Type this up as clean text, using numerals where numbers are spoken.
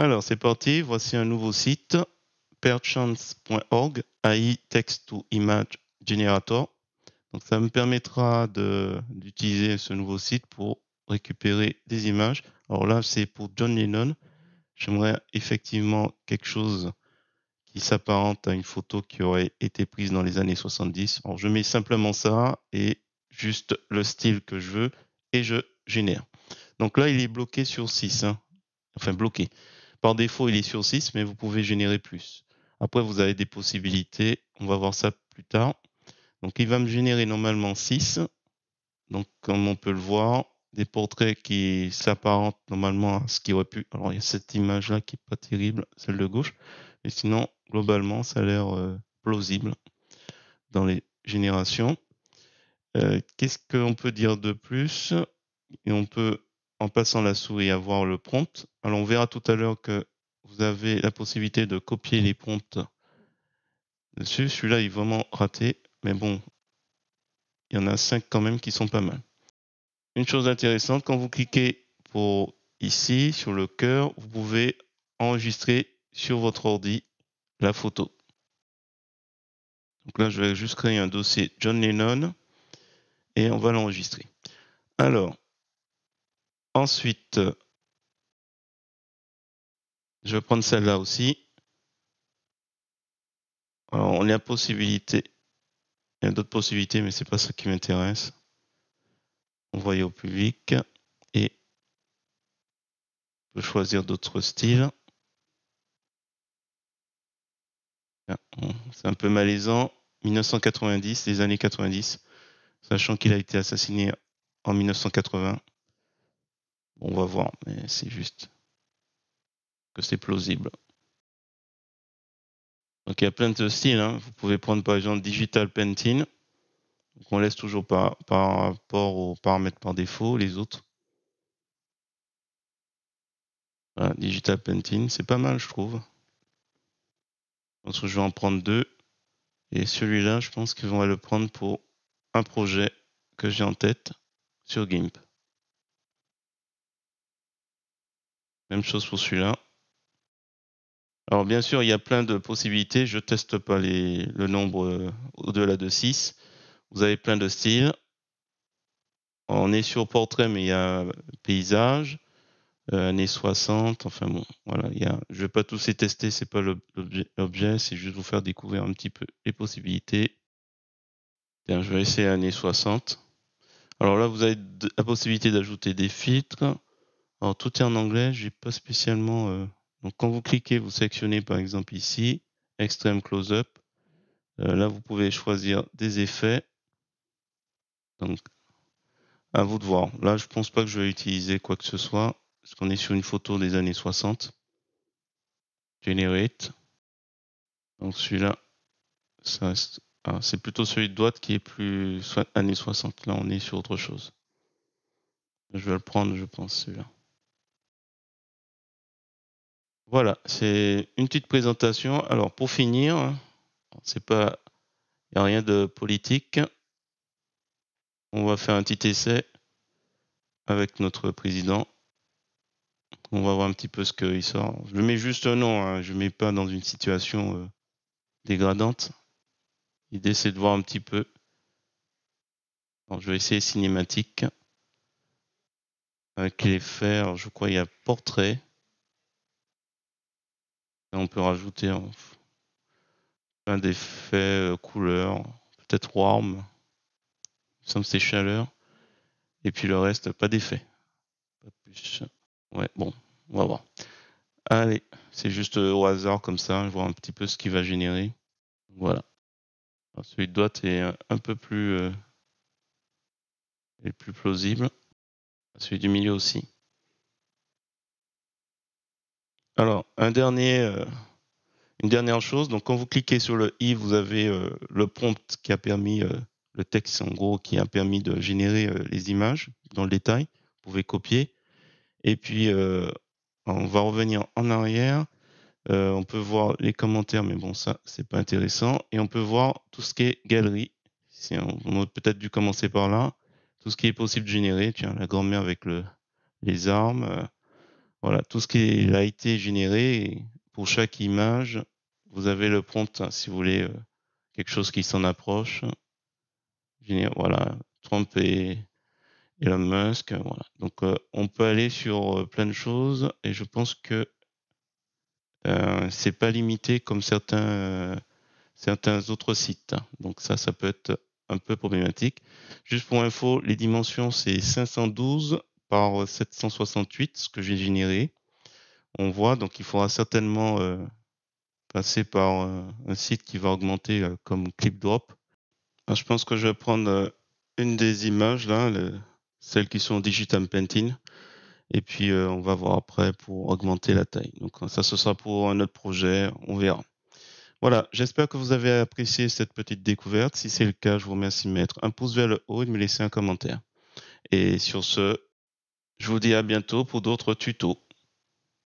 Alors, c'est parti. Voici un nouveau site, perchance.org, AI Text to Image Generator. Donc, ça me permettra d'utiliser ce nouveau site pour récupérer des images. Alors là, c'est pour John Lennon. J'aimerais effectivement quelque chose qui s'apparente à une photo qui aurait été prise dans les années 70. Alors, je mets simplement ça et juste le style que je veux et je génère. Donc là, il est bloqué sur 6. Enfin, bloqué. Par défaut, il est sur 6, mais vous pouvez générer plus. Après, vous avez des possibilités. On va voir ça plus tard. Donc, il va me générer normalement 6. Donc, comme on peut le voir, des portraits qui s'apparentent normalement à ce qui aurait pu. Alors, il y a cette image-là qui est pas terrible, celle de gauche. Mais sinon, globalement, ça a l'air plausible dans les générations. Qu'est-ce qu'on peut dire de plus? Et on peut, en passant la souris, avoir le prompt. Alors, on verra tout à l'heure que vous avez la possibilité de copier les prompts dessus. Celui-là, il est vraiment raté. Mais bon, il y en a 5 quand même qui sont pas mal. Une chose intéressante, quand vous cliquez pour ici, sur le cœur, vous pouvez enregistrer sur votre ordi la photo. Donc là, je vais juste créer un dossier John Lennon et on va l'enregistrer. Alors, ensuite, je vais prendre celle-là aussi. Alors, on a la possibilité, il y a d'autres possibilités, mais c'est pas ça qui m'intéresse. Envoyer au public et je peux choisir d'autres styles. C'est un peu malaisant. 1990, les années 90, sachant qu'il a été assassiné en 1980. Bon, on va voir, mais c'est juste que c'est plausible. Donc il y a plein de styles. Vous pouvez prendre par exemple Digital Painting. Donc on laisse toujours par rapport aux paramètres par défaut, les autres. Voilà, Digital Painting, c'est pas mal, je trouve. Donc je vais en prendre 2. Et celui-là, je pense qu'on va le prendre pour un projet que j'ai en tête sur GIMP. Même chose pour celui-là. Alors bien sûr, il y a plein de possibilités. Je teste pas le nombre au-delà de 6. Vous avez plein de styles. On est sur portrait, mais il y a paysage, années 60. Enfin bon, voilà. Je vais pas tous les tester, c'est pas l'objet, c'est juste vous faire découvrir un petit peu les possibilités. Tiens, je vais essayer années 60. Alors là, vous avez la possibilité d'ajouter des filtres. Alors tout est en anglais, j'ai pas spécialement. Donc quand vous cliquez, vous sélectionnez par exemple ici, Extreme Close-up. Là, vous pouvez choisir des effets. Donc à vous de voir. Là, je pense pas que je vais utiliser quoi que ce soit, parce qu'on est sur une photo des années 60. Generate. Donc celui-là, c'est plutôt celui de droite qui est plus années 60. Là, on est sur autre chose. Je vais le prendre, je pense, celui-là. Voilà, c'est une petite présentation. Alors, pour finir, il n'y a rien de politique. On va faire un petit essai avec notre président. On va voir un petit peu ce qu'il sort. Je mets juste un nom, je ne mets pas dans une situation dégradante. L'idée, c'est de voir un petit peu. Alors, je vais essayer cinématique. Avec les fers, je crois qu'il y a portrait. Là, on peut rajouter plein d'effets, couleurs, peut-être warm. Il me semble que c'est chaleur. Et puis le reste, pas d'effet. Pas plus. Ouais, bon, on va voir. Allez, c'est juste au hasard comme ça, je vois un petit peu ce qu'il va générer. Voilà. Alors, celui de droite est un peu plus, est plus plausible. Celui du milieu aussi. Alors, une dernière chose. Donc, quand vous cliquez sur le i, vous avez le prompt qui a permis, le texte en gros, qui a permis de générer les images dans le détail. Vous pouvez copier. Et puis, on va revenir en arrière. On peut voir les commentaires, mais bon, ça, c'est pas intéressant. Et on peut voir tout ce qui est galerie. On aurait peut-être dû commencer par là. Tout ce qui est possible de générer. Tiens, la grand-mère avec les armes. Voilà, tout ce qui a été généré, et pour chaque image, vous avez le prompt, hein, si vous voulez quelque chose qui s'en approche. Voilà, Trump et Elon Musk, voilà. Donc on peut aller sur plein de choses et je pense que c'est pas limité comme certains autres sites, hein. Donc ça peut être un peu problématique. Juste pour info, les dimensions, c'est 512 par 768, ce que j'ai généré. On voit, donc il faudra certainement passer par un site qui va augmenter comme ClipDrop. Alors, je pense que je vais prendre une des images là, celles qui sont en Digital Painting, et puis on va voir après pour augmenter la taille. Donc ça, ce sera pour un autre projet, on verra. Voilà, j'espère que vous avez apprécié cette petite découverte. Si c'est le cas, je vous remercie de mettre un pouce vers le haut et de me laisser un commentaire. Et sur ce, je vous dis à bientôt pour d'autres tutos.